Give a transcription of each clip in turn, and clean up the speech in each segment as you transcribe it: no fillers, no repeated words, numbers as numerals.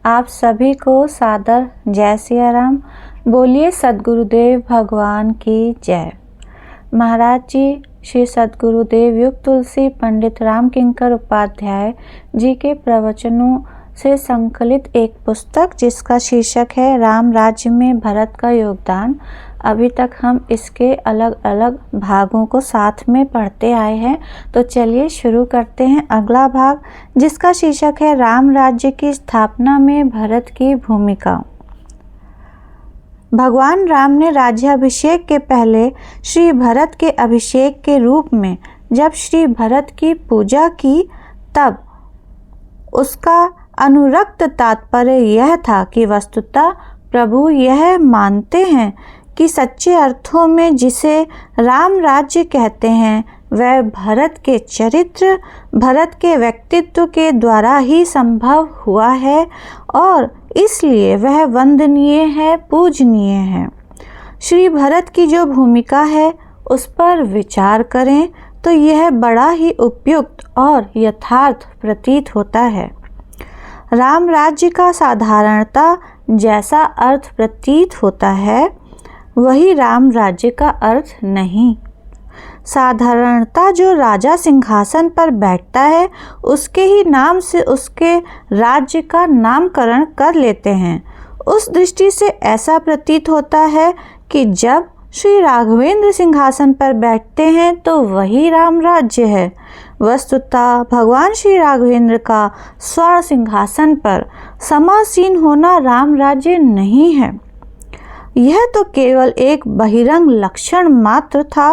आप सभी को सादर जय सिया राम। बोलिए सद्गुरुदेव भगवान की जय। महाराज जी श्री सद्गुरुदेव युग तुलसी पंडित राम किंकर उपाध्याय जी के प्रवचनों से संकलित एक पुस्तक जिसका शीर्षक है राम राज्य में भरत का योगदान। अभी तक हम इसके अलग अलग भागों को साथ में पढ़ते आए हैं, तो चलिए शुरू करते हैं अगला भाग जिसका शीर्षक है राम राज्य की स्थापना में भरत की भूमिका। भगवान राम ने राज्याभिषेक के पहले श्री भरत के अभिषेक के रूप में जब श्री भरत की पूजा की तब उसका अनुरक्त तात्पर्य यह था कि वस्तुतः प्रभु यह मानते हैं कि सच्चे अर्थों में जिसे राम राज्य कहते हैं वह भरत के चरित्र, भरत के व्यक्तित्व के द्वारा ही संभव हुआ है और इसलिए वह वंदनीय है, पूजनीय है। श्री भरत की जो भूमिका है उस पर विचार करें तो यह बड़ा ही उपयुक्त और यथार्थ प्रतीत होता है। राम राज्य का साधारणतः जैसा अर्थ प्रतीत होता है वही राम राज्य का अर्थ नहीं। साधारणतः जो राजा सिंहासन पर बैठता है उसके ही नाम से उसके राज्य का नामकरण कर लेते हैं। उस दृष्टि से ऐसा प्रतीत होता है कि जब श्री राघवेंद्र सिंहासन पर बैठते हैं तो वही राम राज्य है। वस्तुतः भगवान श्री राघवेंद्र का स्वर्ण सिंहासन पर समासीन होना राम राज्य नहीं है। यह तो केवल एक बहिरंग लक्षण मात्र था।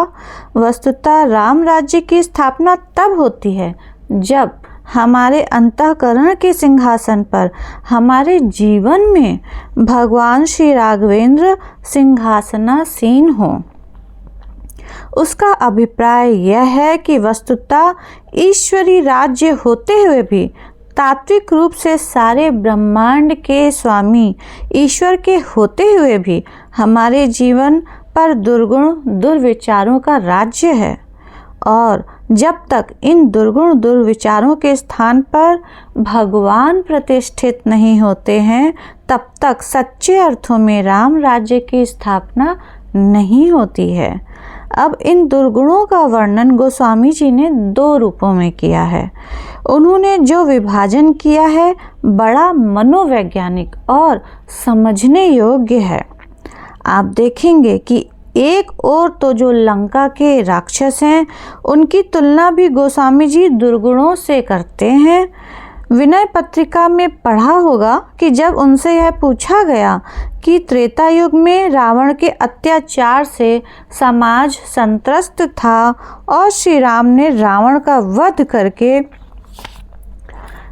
वस्तुतः राम राज्य की स्थापना तब होती है जब हमारे अंतःकरण के सिंहासन पर हमारे जीवन में भगवान श्री राघवेंद्र सिंहासनासीन हो। उसका अभिप्राय यह है कि वस्तुतः ईश्वरी राज्य होते हुए भी तात्विक रूप से सारे ब्रह्मांड के स्वामी ईश्वर के होते हुए भी हमारे जीवन पर दुर्गुण दुर्विचारों का राज्य है और जब तक इन दुर्गुण दुर्विचारों के स्थान पर भगवान प्रतिष्ठित नहीं होते हैं तब तक सच्चे अर्थों में राम राज्य की स्थापना नहीं होती है। अब इन दुर्गुणों का वर्णन गोस्वामी जी ने दो रूपों में किया है। उन्होंने जो विभाजन किया है बड़ा मनोवैज्ञानिक और समझने योग्य है। आप देखेंगे कि एक और तो जो लंका के राक्षस हैं उनकी तुलना भी गोस्वामी जी दुर्गुणों से करते हैं। विनय पत्रिका में पढ़ा होगा कि जब उनसे यह पूछा गया कि त्रेता युग में रावण के अत्याचार से समाज संत्रस्त था और श्री राम ने रावण का वध करके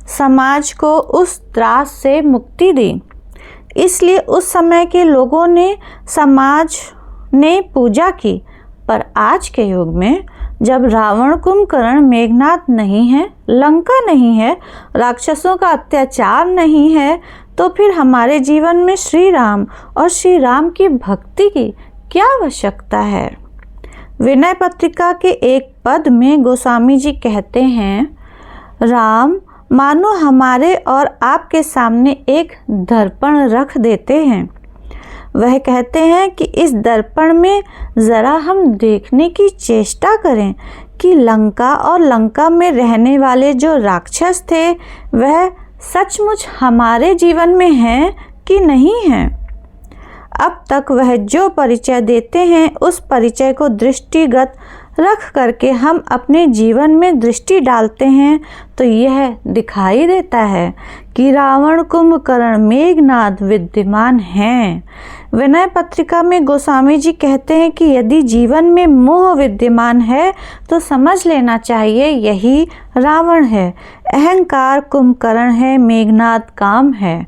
समाज को उस त्रास से मुक्ति दी, इसलिए उस समय के लोगों ने समाज ने पूजा की। पर आज के युग में जब रावण कुंभकर्ण मेघनाद नहीं है, लंका नहीं है, राक्षसों का अत्याचार नहीं है, तो फिर हमारे जीवन में श्री राम और श्री राम की भक्ति की क्या आवश्यकता है। विनय पत्रिका के एक पद में गोस्वामी जी कहते हैं, राम मानो हमारे और आपके सामने एक दर्पण रख देते हैं। वह कहते हैं कि इस दर्पण में ज़रा हम देखने की चेष्टा करें कि लंका और लंका में रहने वाले जो राक्षस थे वह सचमुच हमारे जीवन में हैं कि नहीं हैं। अब तक वह जो परिचय देते हैं उस परिचय को दृष्टिगत रख करके हम अपने जीवन में दृष्टि डालते हैं तो यह दिखाई देता है कि रावण कुंभकर्ण मेघनाद विद्यमान हैं। विनय पत्रिका में गोस्वामी जी कहते हैं कि यदि जीवन में मोह विद्यमान है तो समझ लेना चाहिए यही रावण है। अहंकार कुंभकर्ण है, मेघनाद काम है।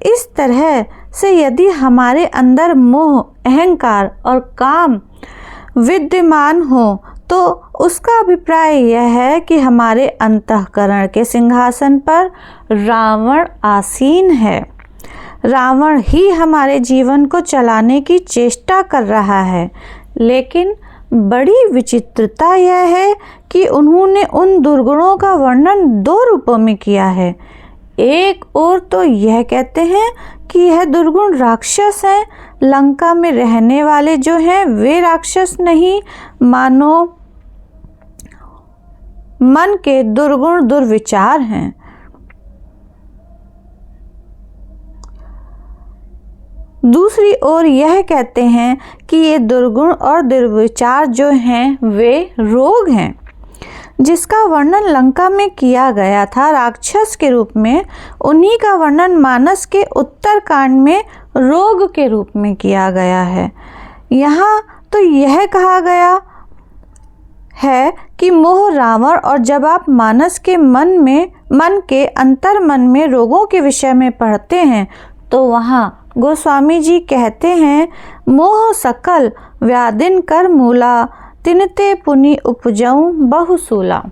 इस तरह से यदि हमारे अंदर मोह, अहंकार और काम विद्यमान हो तो उसका अभिप्राय यह है कि हमारे अंतःकरण के सिंहासन पर रावण आसीन है। रावण ही हमारे जीवन को चलाने की चेष्टा कर रहा है। लेकिन बड़ी विचित्रता यह है कि उन्होंने उन दुर्गुणों का वर्णन दो रूपों में किया है। एक ओर तो यह कहते हैं कि यह दुर्गुण राक्षस हैं, लंका में रहने वाले जो हैं वे राक्षस नहीं, मानो मन के दुर्गुण दुर्विचार हैं। दूसरी ओर यह कहते हैं कि ये दुर्गुण और दुर्विचार जो हैं वे रोग हैं, जिसका वर्णन लंका में किया गया था राक्षस के रूप में, उन्हीं का वर्णन मानस के उत्तरकांड में रोग के रूप में किया गया है। यहाँ तो यह कहा गया है कि मोह रावण, और जब आप मानस के मन के अंतर मन में रोगों के विषय में पढ़ते हैं तो वहाँ गोस्वामी जी कहते हैं, मोह सकल व्याधिन कर मूला, तिनते पुनि उपजाऊं बहुसूला।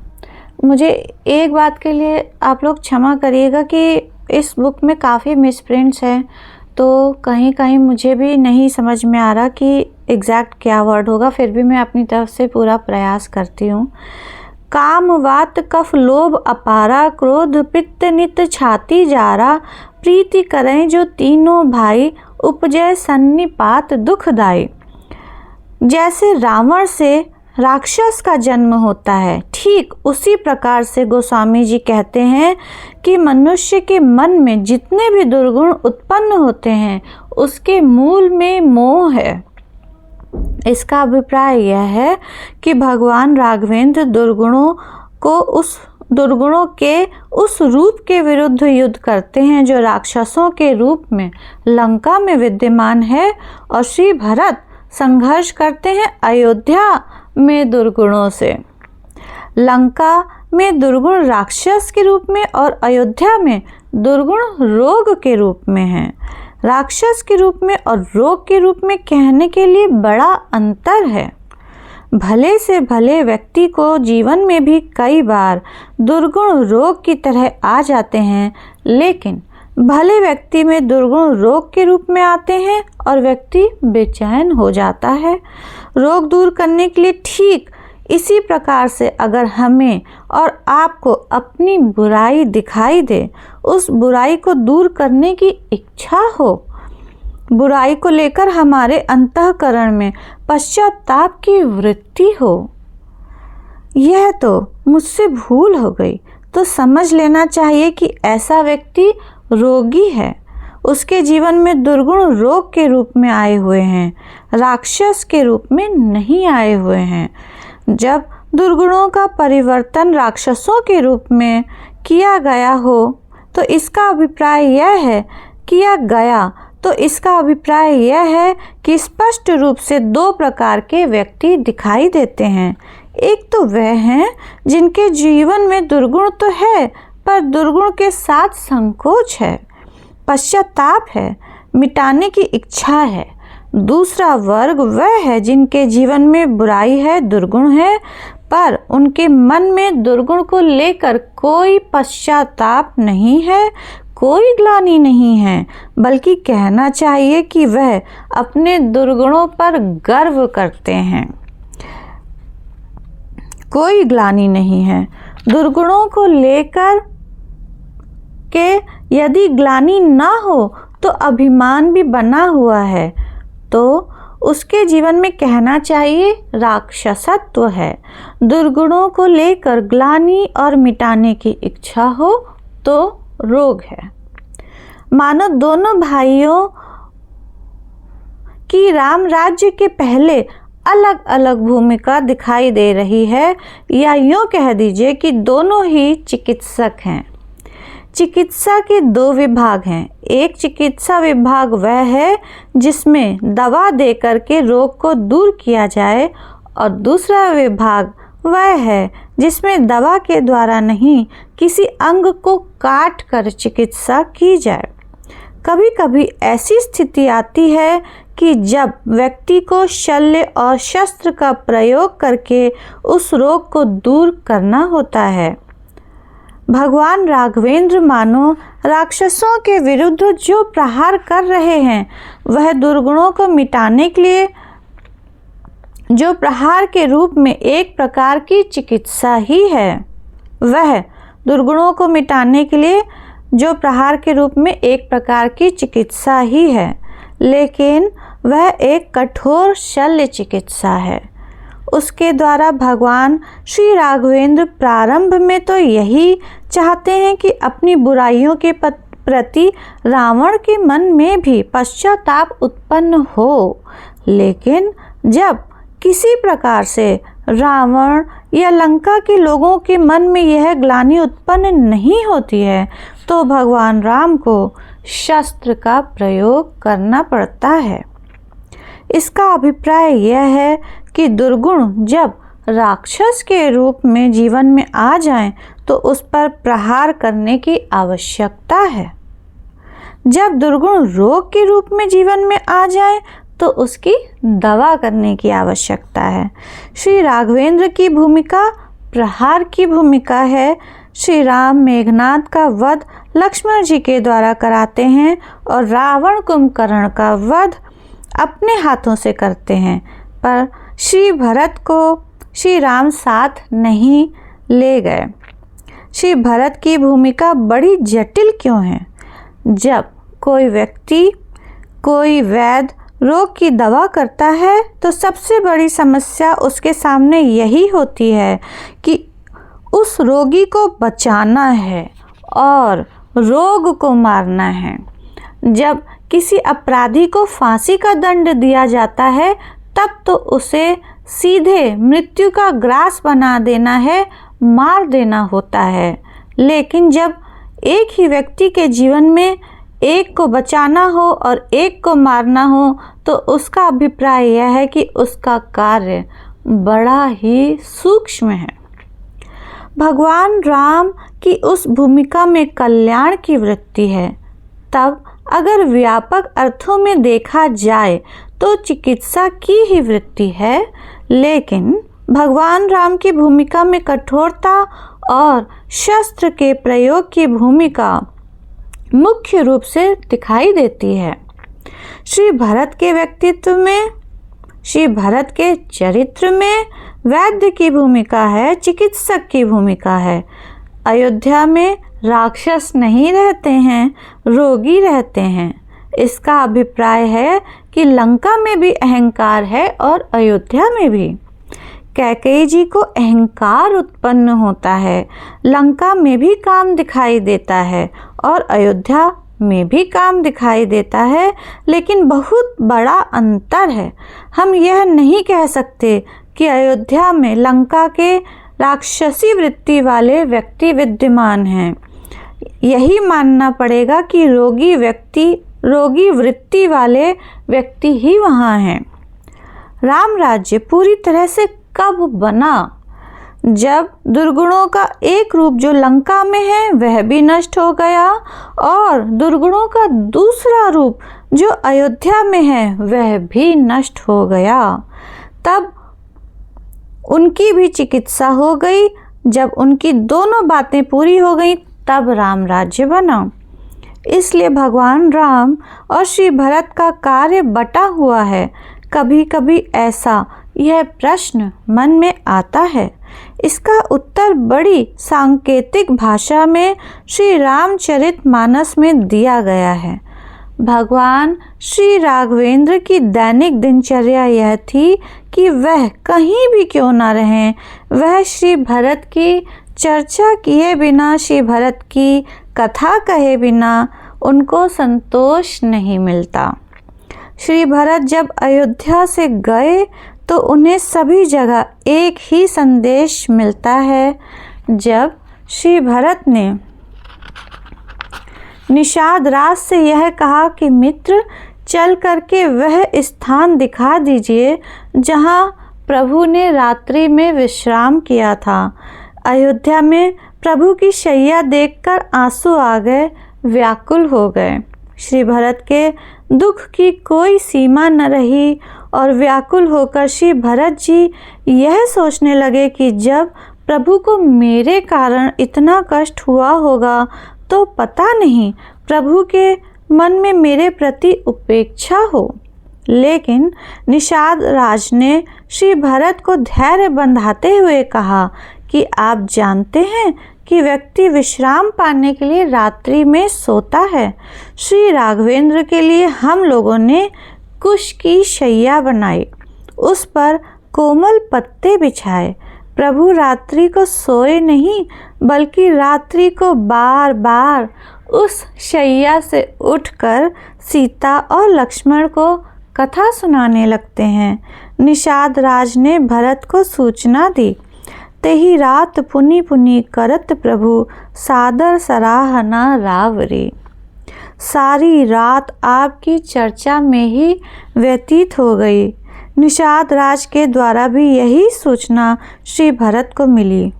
मुझे एक बात के लिए आप लोग क्षमा करिएगा कि इस बुक में काफ़ी मिसप्रिंट्स हैं, तो कहीं कहीं मुझे भी नहीं समझ में आ रहा कि एग्जैक्ट क्या वर्ड होगा, फिर भी मैं अपनी तरफ से पूरा प्रयास करती हूँ। काम वात कफ लोभ अपारा, क्रोध पित्त नित छाती जारा, प्रीति करें जो तीनों भाई, उपजय सन्निपात दुखदाई। जैसे रावण से राक्षस का जन्म होता है, ठीक उसी प्रकार से गोस्वामी जी कहते हैं कि मनुष्य के मन में जितने भी दुर्गुण उत्पन्न होते हैं उसके मूल में मोह है। इसका अभिप्राय यह है कि भगवान राघवेंद्र दुर्गुणों के उस रूप के विरुद्ध युद्ध करते हैं जो राक्षसों के रूप में लंका में विद्यमान है, और श्री भरत संघर्ष करते हैं अयोध्या में दुर्गुणों से। लंका में दुर्गुण राक्षस के रूप में और अयोध्या में दुर्गुण रोग के रूप में हैं। राक्षस के रूप में और रोग के रूप में कहने के लिए बड़ा अंतर है। भले से भले व्यक्ति को जीवन में भी कई बार दुर्गुण रोग की तरह आ जाते हैं, लेकिन भले व्यक्ति में दुर्गुण रोग के रूप में आते हैं और व्यक्ति बेचैन हो जाता है। रोग दूर करने के लिए ठीक इसी प्रकार से अगर हमें और आपको अपनी बुराई दिखाई दे, उस बुराई को दूर करने की इच्छा हो, बुराई को लेकर हमारे अंतःकरण में पश्चाताप की वृत्ति हो, यह तो मुझसे भूल हो गई, तो समझ लेना चाहिए कि ऐसा व्यक्ति रोगी है। उसके जीवन में दुर्गुण रोग के रूप में आए हुए हैं, राक्षस के रूप में नहीं आए हुए हैं। जब दुर्गुणों का परिवर्तन राक्षसों के रूप में किया गया हो तो इसका अभिप्राय यह है कि स्पष्ट रूप से दो प्रकार के व्यक्ति दिखाई देते हैं। एक तो वह हैं जिनके जीवन में दुर्गुण तो है पर दुर्गुण के साथ संकोच है, पश्चाताप है, मिटाने की इच्छा है। दूसरा वर्ग वह है जिनके जीवन में बुराई है, दुर्गुण है, पर उनके मन में दुर्गुण को लेकर कोई पश्चाताप नहीं है, कोई ग्लानि नहीं है, बल्कि कहना चाहिए कि वह अपने दुर्गुणों पर गर्व करते हैं। कोई ग्लानि नहीं है। दुर्गुणों को लेकर के यदि ग्लानि ना हो तो अभिमान भी बना हुआ है, तो उसके जीवन में कहना चाहिए राक्षसत्व है। दुर्गुणों को लेकर ग्लानि और मिटाने की इच्छा हो तो रोग है। मानो दोनों भाइयों की राम राज्य के पहले अलग अलग भूमिका दिखाई दे रही है, या यूँ कह दीजिए कि दोनों ही चिकित्सक हैं। चिकित्सा के दो विभाग हैं। एक चिकित्सा विभाग वह है जिसमें दवा दे करके रोग को दूर किया जाए, और दूसरा विभाग वह है जिसमें दवा के द्वारा नहीं किसी अंग को काट कर चिकित्सा की जाए। कभी कभी ऐसी स्थिति आती है कि जब व्यक्ति को शल्य और शस्त्र का प्रयोग करके उस रोग को दूर करना होता है। भगवान राघवेंद्र मानो राक्षसों के विरुद्ध जो प्रहार कर रहे हैं वह दुर्गुणों को मिटाने के लिए जो प्रहार के रूप में एक प्रकार की चिकित्सा ही है। वह दुर्गुणों को मिटाने के लिए जो प्रहार के रूप में एक प्रकार की चिकित्सा ही है, लेकिन वह एक कठोर शल्य चिकित्सा है। उसके द्वारा भगवान श्री राघवेंद्र प्रारंभ में तो यही चाहते हैं कि अपनी बुराइयों के प्रति रावण के मन में भी पश्चाताप उत्पन्न हो, लेकिन जब किसी प्रकार से रावण या लंका के लोगों के मन में यह ग्लानि उत्पन्न नहीं होती है तो भगवान राम को शस्त्र का प्रयोग करना पड़ता है। इसका अभिप्राय यह है कि दुर्गुण जब राक्षस के रूप में जीवन में आ जाएं तो उस पर प्रहार करने की आवश्यकता है। जब दुर्गुण रोग के रूप में जीवन में आ जाए तो उसकी दवा करने की आवश्यकता है। श्री राघवेंद्र की भूमिका प्रहार की भूमिका है। श्री राम मेघनाद का वध लक्ष्मण जी के द्वारा कराते हैं और रावण कुंभकर्ण का वध अपने हाथों से करते हैं, पर श्री भरत को श्री राम साथ नहीं ले गए। श्री भरत की भूमिका बड़ी जटिल क्यों है? जब कोई व्यक्ति, कोई वैद्य रोग की दवा करता है तो सबसे बड़ी समस्या उसके सामने यही होती है कि उस रोगी को बचाना है और रोग को मारना है। जब किसी अपराधी को फांसी का दंड दिया जाता है तब तो उसे सीधे मृत्यु का ग्रास बना देना है, मार देना होता है। लेकिन जब एक ही व्यक्ति के जीवन में एक को बचाना हो और एक को मारना हो तो उसका अभिप्राय यह है कि उसका कार्य बड़ा ही सूक्ष्म है। भगवान राम की उस भूमिका में कल्याण की वृत्ति है। तब अगर व्यापक अर्थों में देखा जाए तो चिकित्सा की ही वृत्ति है, लेकिन भगवान राम की भूमिका में कठोरता और शस्त्र के प्रयोग की भूमिका मुख्य रूप से दिखाई देती है। श्री भरत के व्यक्तित्व में, श्री भरत के चरित्र में वैद्य की भूमिका है, चिकित्सक की भूमिका है। अयोध्या में राक्षस नहीं रहते हैं, रोगी रहते हैं। इसका अभिप्राय है कि लंका में भी अहंकार है और अयोध्या में भी। कैकेयी जी को अहंकार उत्पन्न होता है, लंका में भी काम दिखाई देता है और अयोध्या में भी काम दिखाई देता है, लेकिन बहुत बड़ा अंतर है। हम यह नहीं कह सकते कि अयोध्या में लंका के राक्षसी वृत्ति वाले व्यक्ति विद्यमान हैं। यही मानना पड़ेगा कि रोगी वृत्ति वाले व्यक्ति ही वहाँ हैं। राम राज्य पूरी तरह से कब बना? जब दुर्गुणों का एक रूप जो लंका में है वह भी नष्ट हो गया और दुर्गुणों का दूसरा रूप जो अयोध्या में है वह भी नष्ट हो गया। तब उनकी भी चिकित्सा हो गई। जब उनकी दोनों बातें पूरी हो गई तब राम राज्य बना। इसलिए भगवान राम और श्री भरत का कार्य बटा हुआ है। कभी कभी ऐसा यह प्रश्न मन में आता है। इसका उत्तर बड़ी सांकेतिक भाषा में श्री रामचरितमानस में दिया गया है। भगवान श्री राघवेंद्र की दैनिक दिनचर्या यह थी कि वह कहीं भी क्यों न रहें, वह श्री भरत की चर्चा किए बिना, श्री भरत की कथा कहे बिना उनको संतोष नहीं मिलता। श्री भरत जब अयोध्या से गए तो उन्हें सभी जगह एक ही संदेश मिलता है। जब श्री भरत ने निषाद राज से यह कहा कि मित्र चल करके वह स्थान दिखा दीजिए जहाँ प्रभु ने रात्रि में विश्राम किया था। अयोध्या में प्रभु की शैया देखकर आंसू आ गए, व्याकुल हो गए। श्री भरत के दुख की कोई सीमा न रही और व्याकुल होकर श्री भरत जी यह सोचने लगे कि जब प्रभु को मेरे कारण इतना कष्ट हुआ होगा तो पता नहीं प्रभु के मन में मेरे प्रति उपेक्षा हो। लेकिन निषाद राज ने श्री भरत को धैर्य बंधाते हुए कहा कि आप जानते हैं कि व्यक्ति विश्राम पाने के लिए रात्रि में सोता है, श्री राघवेंद्र के लिए हम लोगों ने कुश की शैया बनाई, उस पर कोमल पत्ते बिछाए। प्रभु रात्रि को सोए नहीं, बल्कि रात्रि को बार बार उस शैया से उठकर सीता और लक्ष्मण को कथा सुनाने लगते हैं। निषाद राज ने भरत को सूचना दी, तेही रात पुनि पुनि करत प्रभु सादर सराहना रावरी। सारी रात आपकी चर्चा में ही व्यतीत हो गई। निषाद राज के द्वारा भी यही सूचना श्री भरत को मिली।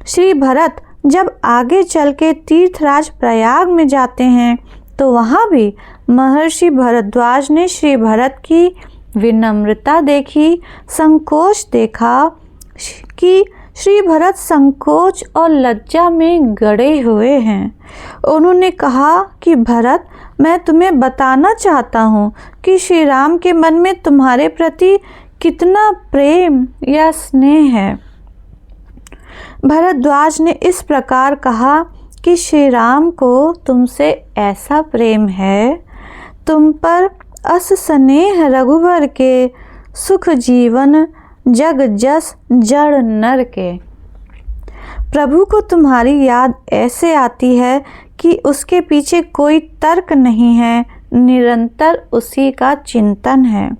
श्री भरत जब आगे चल के तीर्थराज प्रयाग में जाते हैं तो वहाँ भी महर्षि भरद्वाज ने श्री भरत की विनम्रता देखी, संकोच देखा कि श्री भरत संकोच और लज्जा में गड़े हुए हैं। उन्होंने कहा कि भरत, मैं तुम्हें बताना चाहता हूँ कि श्री राम के मन में तुम्हारे प्रति कितना प्रेम या स्नेह है। भरद्वाज ने इस प्रकार कहा कि श्री राम को तुमसे ऐसा प्रेम है, तुम पर अस स्नेह रघुबर के सुख जीवन जग जस जड़ नर के। प्रभु को तुम्हारी याद ऐसे आती है कि उसके पीछे कोई तर्क नहीं है, निरंतर उसी का चिंतन है।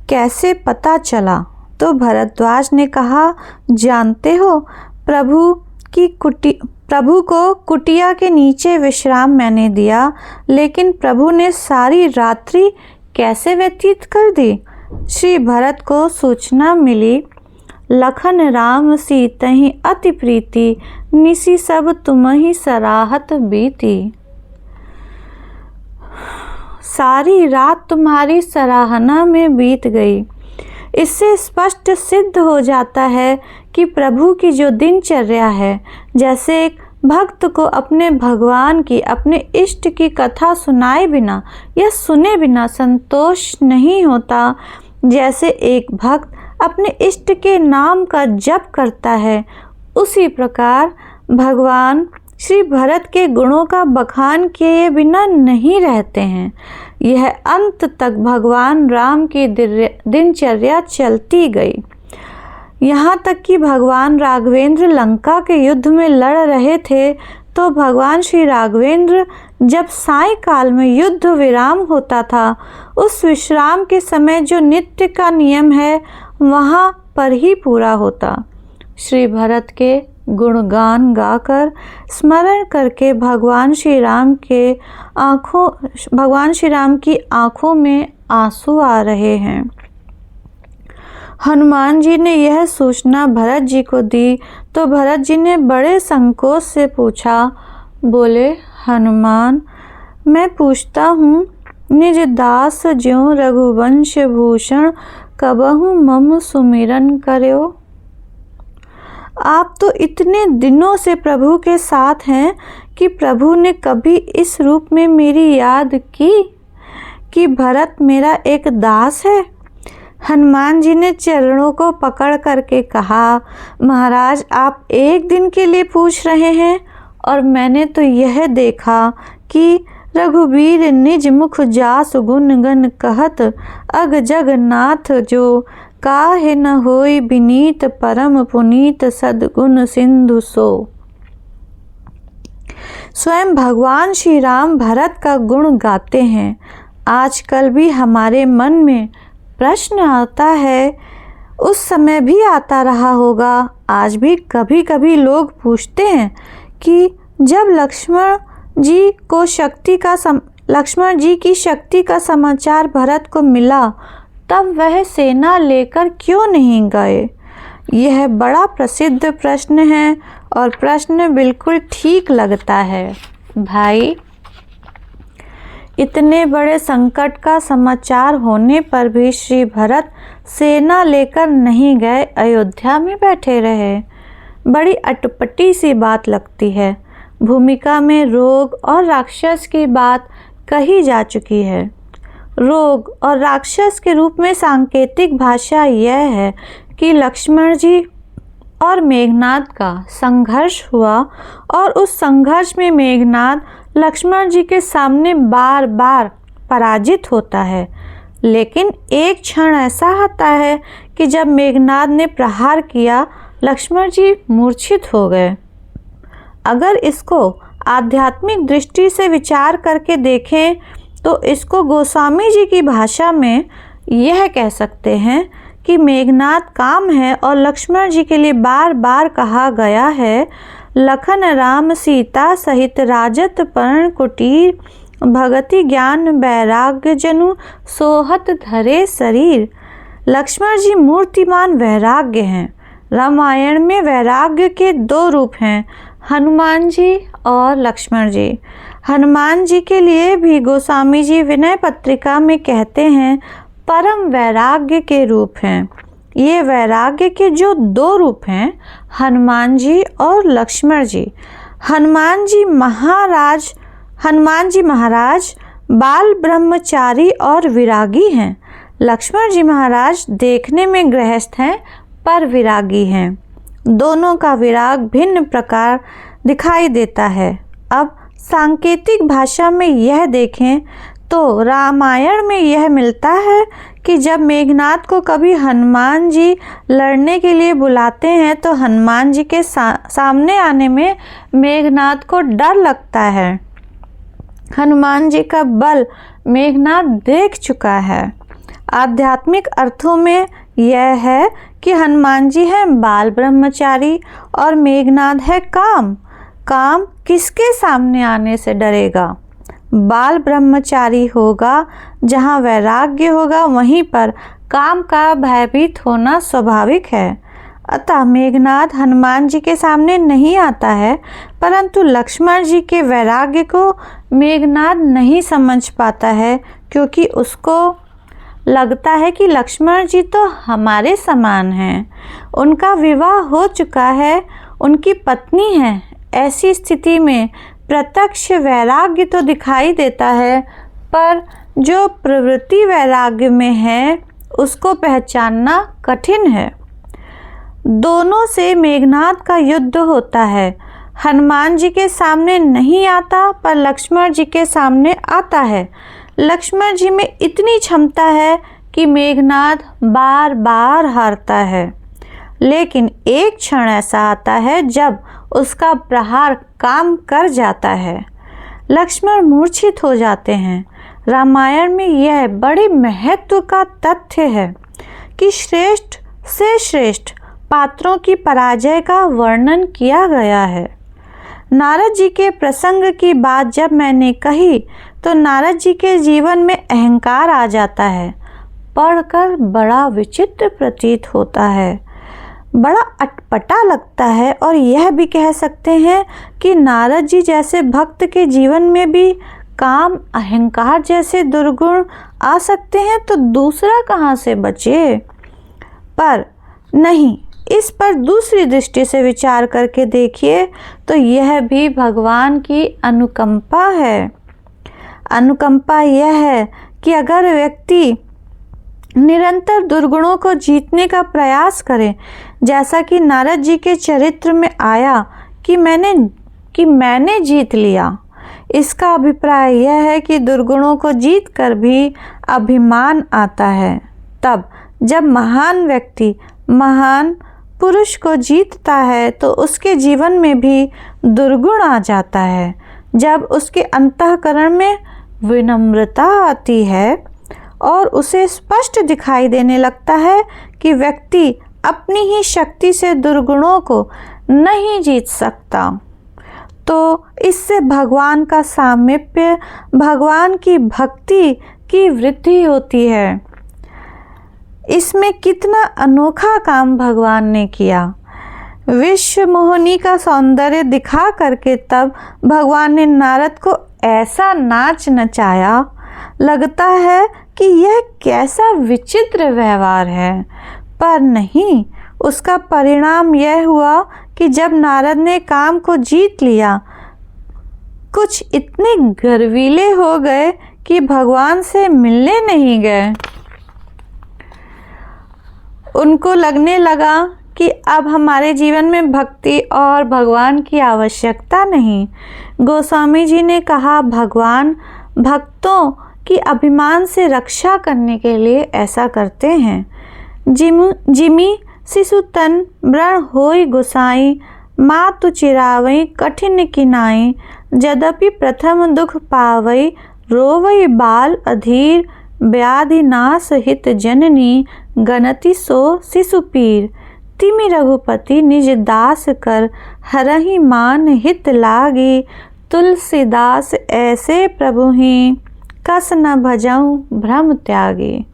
कैसे पता चला? तो भरद्वाज ने कहा, जानते हो, प्रभु को कुटिया के नीचे विश्राम मैंने दिया, लेकिन प्रभु ने सारी रात्रि कैसे व्यतीत कर दी? श्री भरत को सूचना मिली, लखन राम सीतहि अति प्रीति, निसी सब तुम्हि सराहत बीती। सारी रात तुम्हारी सराहना में बीत गई। इससे स्पष्ट सिद्ध हो जाता है कि प्रभु की जो दिनचर्या है, जैसे एक भक्त को अपने भगवान की, अपने इष्ट की कथा सुनाए बिना या सुने बिना संतोष नहीं होता, जैसे एक भक्त अपने इष्ट के नाम का जप करता है, उसी प्रकार भगवान श्री भरत के गुणों का बखान किए बिना नहीं रहते हैं। यह अंत तक भगवान राम की दिनचर्या चलती गई। यहाँ तक कि भगवान राघवेंद्र लंका के युद्ध में लड़ रहे थे तो भगवान श्री राघवेंद्र जब सायंकाल में युद्ध विराम होता था, उस विश्राम के समय जो नित्य का नियम है वहाँ पर ही पूरा होता। श्री भरत के गुणगान गाकर स्मरण करके भगवान श्री राम की आँखों में आंसू आ रहे हैं। हनुमान जी ने यह सूचना भरत जी को दी तो भरत जी ने बड़े संकोच से पूछा, बोले, हनुमान, मैं पूछता हूँ, निज दास ज्यों रघुवंश भूषण कबहु मम सुमिरन करो। आप तो इतने दिनों से प्रभु के साथ हैं कि प्रभु ने कभी इस रूप में मेरी याद की कि भरत मेरा एक दास है। हनुमान जी ने चरणों को पकड़ करके कहा, महाराज, आप एक दिन के लिए पूछ रहे हैं और मैंने तो यह देखा कि रघुबीर निज मुख जास गुण गण कहत, अग जगन्नाथ जो काहे न होई बिनीत, परम पुनीत सद्गुण सिंधु सो। स्वयं भगवान श्री राम भरत का गुण गाते हैं। आजकल भी हमारे मन में प्रश्न आता है, उस समय भी आता रहा होगा, आज भी कभी कभी लोग पूछते हैं कि जब लक्ष्मण जी की शक्ति का समाचार भरत को मिला तब वह सेना लेकर क्यों नहीं गए। यह बड़ा प्रसिद्ध प्रश्न है और प्रश्न बिल्कुल ठीक लगता है। भाई, इतने बड़े संकट का समाचार होने पर भी श्री भरत सेना लेकर नहीं गए, अयोध्या में बैठे रहे। बड़ी अटपटी सी बात लगती है। भूमिका में रोग और राक्षस की बात कही जा चुकी है। रोग और राक्षस के रूप में सांकेतिक भाषा यह है कि लक्ष्मण जी और मेघनाद का संघर्ष हुआ और उस संघर्ष में मेघनाद लक्ष्मण जी के सामने बार बार पराजित होता है। लेकिन एक क्षण ऐसा आता है कि जब मेघनाद ने प्रहार किया, लक्ष्मण जी मूर्छित हो गए। अगर इसको आध्यात्मिक दृष्टि से विचार करके देखें तो इसको गोस्वामी जी की भाषा में यह कह सकते हैं कि मेघनाद काम है और लक्ष्मण जी के लिए बार बार कहा गया है, लखन राम सीता सहित राजत पर्ण कुटीर, भगति ज्ञान वैराग्य जनु सोहत धरे शरीर। लक्ष्मण जी मूर्तिमान वैराग्य हैं। रामायण में वैराग्य के दो रूप हैं, हनुमान जी और लक्ष्मण जी। हनुमान जी के लिए भी गोस्वामी जी विनय पत्रिका में कहते हैं परम वैराग्य के रूप हैं। ये वैराग्य के जो दो रूप हैं, हनुमान जी और लक्ष्मण जी। हनुमान जी महाराज बाल ब्रह्मचारी और विरागी हैं। लक्ष्मण जी महाराज देखने में गृहस्थ हैं पर विरागी हैं। दोनों का विराग भिन्न प्रकार दिखाई देता है। अब सांकेतिक भाषा में यह देखें तो रामायण में यह मिलता है कि जब मेघनाद को कभी हनुमान जी लड़ने के लिए बुलाते हैं तो हनुमान जी के सामने आने में मेघनाद को डर लगता है। हनुमान जी का बल मेघनाद देख चुका है। आध्यात्मिक अर्थों में यह है कि हनुमान जी हैं बाल ब्रह्मचारी और मेघनाद है काम। काम किसके सामने आने से डरेगा? बाल ब्रह्मचारी होगा, जहाँ वैराग्य होगा वहीं पर काम का भयभीत होना स्वाभाविक है। अतः मेघनाद हनुमान जी के सामने नहीं आता है, परंतु लक्ष्मण जी के वैराग्य को मेघनाद नहीं समझ पाता है, क्योंकि उसको लगता है कि लक्ष्मण जी तो हमारे समान हैं, उनका विवाह हो चुका है, उनकी पत्नी है। ऐसी स्थिति में प्रत्यक्ष वैराग्य तो दिखाई देता है, पर जो प्रवृत्ति वैराग्य में है उसको पहचानना कठिन है। दोनों से मेघनाद का युद्ध होता है। हनुमान जी के सामने नहीं आता पर लक्ष्मण जी के सामने आता है। लक्ष्मण जी में इतनी क्षमता है कि मेघनाद बार बार हारता है। लेकिन एक क्षण ऐसा आता है जब उसका प्रहार काम कर जाता है। लक्ष्मण मूर्छित हो जाते हैं। रामायण में यह बड़े महत्व का तथ्य है कि श्रेष्ठ से श्रेष्ठ पात्रों की पराजय का वर्णन किया गया है। नारद जी के प्रसंग की बात जब मैंने कही तो नारद जी के जीवन में अहंकार आ जाता है। पढ़कर बड़ा विचित्र प्रतीत होता है, बड़ा अटपटा लगता है। और यह भी कह सकते हैं कि नारद जी जैसे भक्त के जीवन में भी काम अहंकार जैसे दुर्गुण आ सकते हैं, तो दूसरा कहाँ से बचे? पर नहीं, इस पर दूसरी दृष्टि से विचार करके देखिए तो यह भी भगवान की अनुकंपा है। अनुकंपा यह है कि अगर व्यक्ति निरंतर दुर्गुणों को जीतने का प्रयास करे, जैसा कि नारद जी के चरित्र में आया कि मैंने जीत लिया, इसका अभिप्राय यह है कि दुर्गुणों को जीत कर भी अभिमान आता है। तब जब महान व्यक्ति महान पुरुष को जीतता है तो उसके जीवन में भी दुर्गुण आ जाता है। जब उसके अंतःकरण में विनम्रता आती है और उसे स्पष्ट दिखाई देने लगता है कि व्यक्ति अपनी ही शक्ति से दुर्गुणों को नहीं जीत सकता, तो इससे भगवान का सामीप्य, भगवान की भक्ति की वृद्धि होती है। इसमें कितना अनोखा काम भगवान ने किया। विश्व मोहिनी का सौंदर्य दिखा करके तब भगवान ने नारद को ऐसा नाच नचाया, लगता है कि यह कैसा विचित्र व्यवहार है। पर नहीं, उसका परिणाम यह हुआ कि जब नारद ने काम को जीत लिया, कुछ इतने गर्वीले हो गए कि भगवान से मिलने नहीं गए। उनको लगने लगा कि अब हमारे जीवन में भक्ति और भगवान की आवश्यकता नहीं। गोस्वामी जी ने कहा, भगवान भक्तों की अभिमान से रक्षा करने के लिए ऐसा करते हैं। जिमी शिशु तन व्रण होई गोसाई, मातु चिरावई कठिन किनाई, यद्यपि प्रथम दुख पावई, रोवई बाल अधीर, व्याधि नाश हित जननी, गणति सो शिशु पीर, तिमि रघुपति निज दास कर, हरहि मान हित लागी, तुलसीदास ऐसे प्रभु ही, कस न भजऊं भ्रम त्यागी।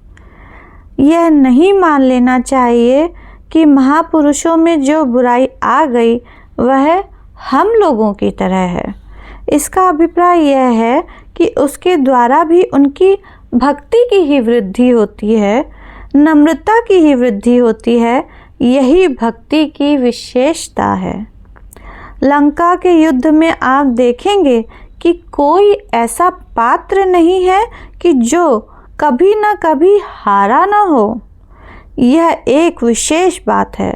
यह नहीं मान लेना चाहिए कि महापुरुषों में जो बुराई आ गई वह हम लोगों की तरह है। इसका अभिप्राय यह है कि उसके द्वारा भी उनकी भक्ति की ही वृद्धि होती है, नम्रता की ही वृद्धि होती है। यही भक्ति की विशेषता है। लंका के युद्ध में आप देखेंगे कि कोई ऐसा पात्र नहीं है कि जो कभी न कभी हारा न हो। यह एक विशेष बात है।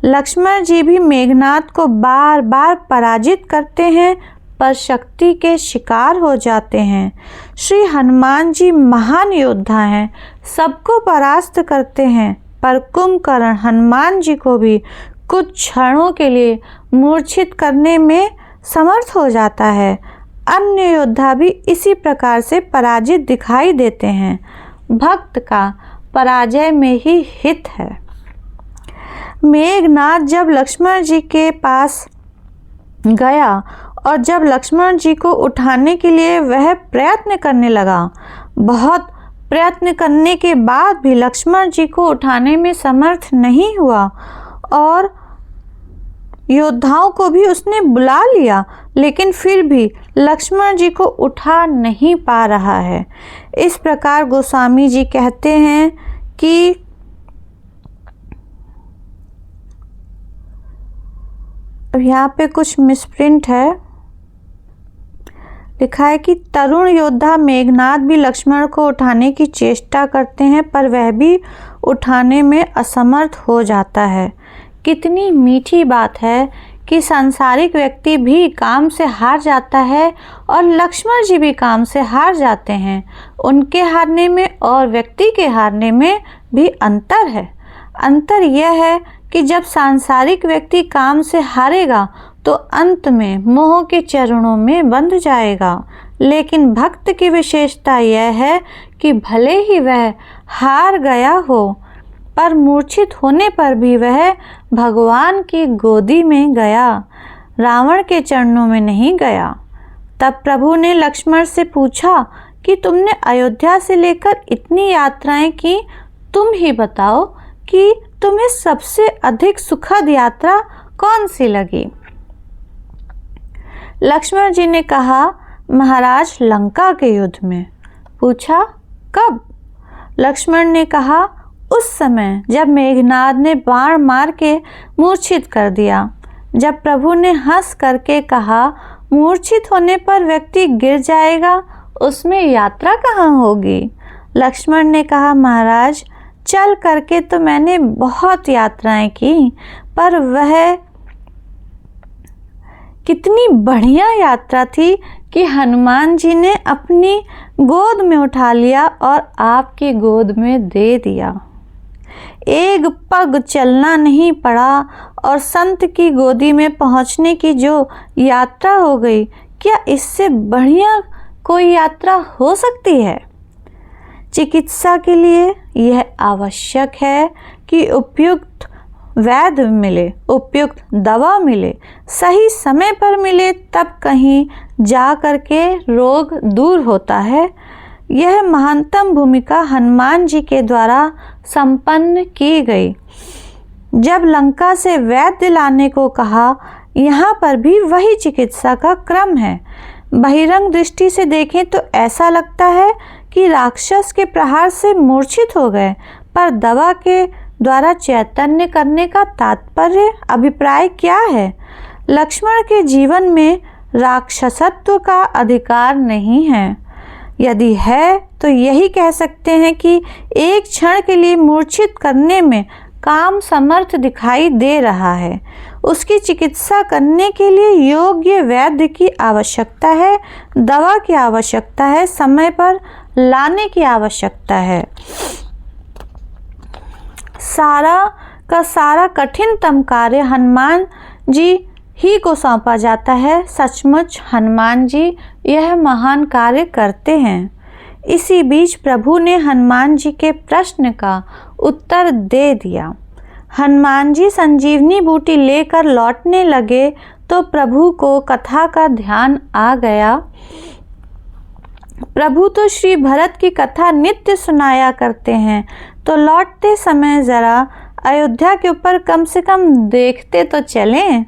लक्ष्मण जी भी मेघनाद को बार बार पराजित करते हैं पर शक्ति के शिकार हो जाते हैं। श्री हनुमान जी महान योद्धा हैं, सबको परास्त करते हैं, पर कुंभकर्ण हनुमान जी को भी कुछ क्षणों के लिए मूर्छित करने में समर्थ हो जाता है। अन्य योद्धा भी इसी प्रकार से पराजित दिखाई देते हैं। भक्त का पराजय में ही हित है। मेघनाद जब लक्ष्मण जी के पास गया और जब लक्ष्मण जी को उठाने के लिए वह प्रयत्न करने लगा, बहुत प्रयत्न करने के बाद भी लक्ष्मण जी को उठाने में समर्थ नहीं हुआ और योद्धाओं को भी उसने बुला लिया, लेकिन फिर भी लक्ष्मण जी को उठा नहीं पा रहा है। इस प्रकार गोस्वामी जी कहते हैं कि यहाँ पे कुछ मिसप्रिंट है, लिखा है कि तरुण योद्धा मेघनाद भी लक्ष्मण को उठाने की चेष्टा करते हैं पर वह भी उठाने में असमर्थ हो जाता है। कितनी मीठी बात है कि सांसारिक व्यक्ति भी काम से हार जाता है और लक्ष्मण जी भी काम से हार जाते हैं। उनके हारने में और व्यक्ति के हारने में भी अंतर है। अंतर यह है कि जब सांसारिक व्यक्ति काम से हारेगा तो अंत में मोह के चरणों में बंध जाएगा, लेकिन भक्त की विशेषता यह है कि भले ही वह हार गया हो पर मूर्छित होने पर भी वह भगवान की गोदी में गया, रावण के चरणों में नहीं गया। तब प्रभु ने लक्ष्मण से पूछा कि तुमने अयोध्या से लेकर इतनी यात्राएं की, तुम ही बताओ कि तुम्हें सबसे अधिक सुखद यात्रा कौन सी लगी। लक्ष्मण जी ने कहा, महाराज लंका के युद्ध में। पूछा, कब? लक्ष्मण ने कहा, उस समय जब मेघनाद ने बाण मार के मूर्छित कर दिया। जब प्रभु ने हंस करके कहा, मूर्छित होने पर व्यक्ति गिर जाएगा, उसमें यात्रा कहाँ होगी। लक्ष्मण ने कहा, महाराज चल करके तो मैंने बहुत यात्राएं की, पर वह कितनी बढ़िया यात्रा थी कि हनुमान जी ने अपनी गोद में उठा लिया और आपकी गोद में दे दिया। एक पग चलना नहीं पड़ा और संत की गोदी में पहुंचने की जो यात्रा हो गई, क्या इससे बढ़िया कोई यात्रा हो सकती है। चिकित्सा के लिए यह आवश्यक है कि उपयुक्त वैद्य मिले, उपयुक्त दवा मिले, सही समय पर मिले, तब कहीं जा कर के रोग दूर होता है। यह महानतम भूमिका हनुमान जी के द्वारा संपन्न की गई। जब लंका से वैद्य लाने को कहा, यहाँ पर भी वही चिकित्सा का क्रम है। बहिरंग दृष्टि से देखें तो ऐसा लगता है कि राक्षस के प्रहार से मूर्छित हो गए, पर दवा के द्वारा चैतन्य करने का तात्पर्य अभिप्राय क्या है। लक्ष्मण के जीवन में राक्षसत्व का अधिकार नहीं है। यदि है तो यही कह सकते हैं कि एक क्षण के लिए मूर्छित करने में काम समर्थ दिखाई दे रहा है। उसकी चिकित्सा करने के लिए योग्य वैद्य की आवश्यकता है, दवा की आवश्यकता है, समय पर लाने की आवश्यकता है। सारा का सारा कठिनतम कार्य हनुमान जी ही को सौंपा जाता है। सचमुच हनुमान जी यह महान कार्य करते हैं। इसी बीच प्रभु ने हनुमान जी के प्रश्न का उत्तर दे दिया। हनुमान जी संजीवनी बूटी लेकर लौटने लगे तो प्रभु को कथा का ध्यान आ गया। प्रभु तो श्री भरत की कथा नित्य सुनाया करते हैं, तो लौटते समय जरा अयोध्या के ऊपर कम से कम देखते तो चलें।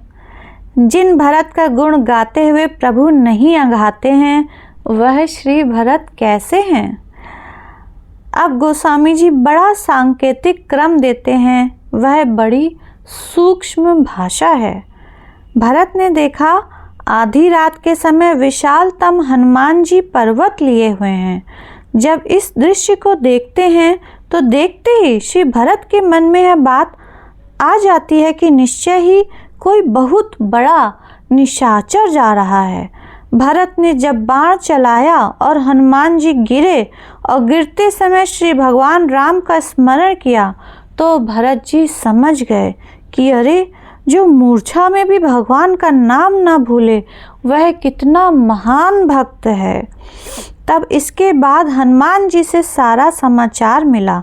जिन भरत का गुण गाते हुए प्रभु नहीं अघाते हैं, वह श्री भरत कैसे हैं। अब गोस्वामी जी बड़ा सांकेतिक क्रम देते हैं, वह बड़ी सूक्ष्म भाषा है। भरत ने देखा आधी रात के समय विशालतम हनुमान जी पर्वत लिए हुए हैं। जब इस दृश्य को देखते हैं तो देखते ही श्री भरत के मन में यह बात आ जाती है कि निश्चय ही कोई बहुत बड़ा निशाचर जा रहा है। भरत ने जब बाण चलाया और हनुमान जी गिरे और गिरते समय श्री भगवान राम का स्मरण किया तो भरत जी समझ गए कि अरे, जो मूर्छा में भी भगवान का नाम न भूले वह कितना महान भक्त है। तब इसके बाद हनुमान जी से सारा समाचार मिला।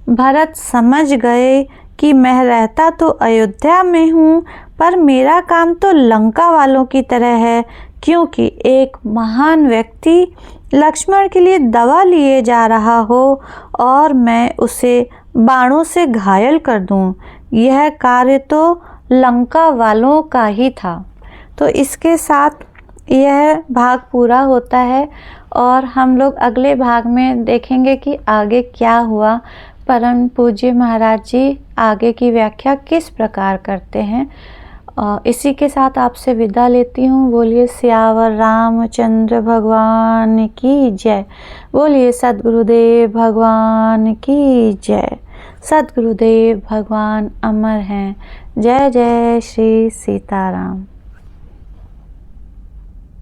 भरत समझ गए कि मैं रहता तो अयोध्या में हूँ, पर मेरा काम तो लंका वालों की तरह है, क्योंकि एक महान व्यक्ति लक्ष्मण के लिए दवा लिए जा रहा हो और मैं उसे बाणों से घायल कर दूं, यह कार्य तो लंका वालों का ही था। तो इसके साथ यह भाग पूरा होता है और हम लोग अगले भाग में देखेंगे कि आगे क्या हुआ। परम पूज्य महाराज जी आगे की व्याख्या किस प्रकार करते हैं। इसी के साथ आपसे विदा लेती हूँ। बोलिए सियावर रामचंद्र भगवान की जय। बोलिए सद्गुरुदेव भगवान की जय। सद्गुरुदेव भगवान अमर हैं। जय जय श्री सीताराम।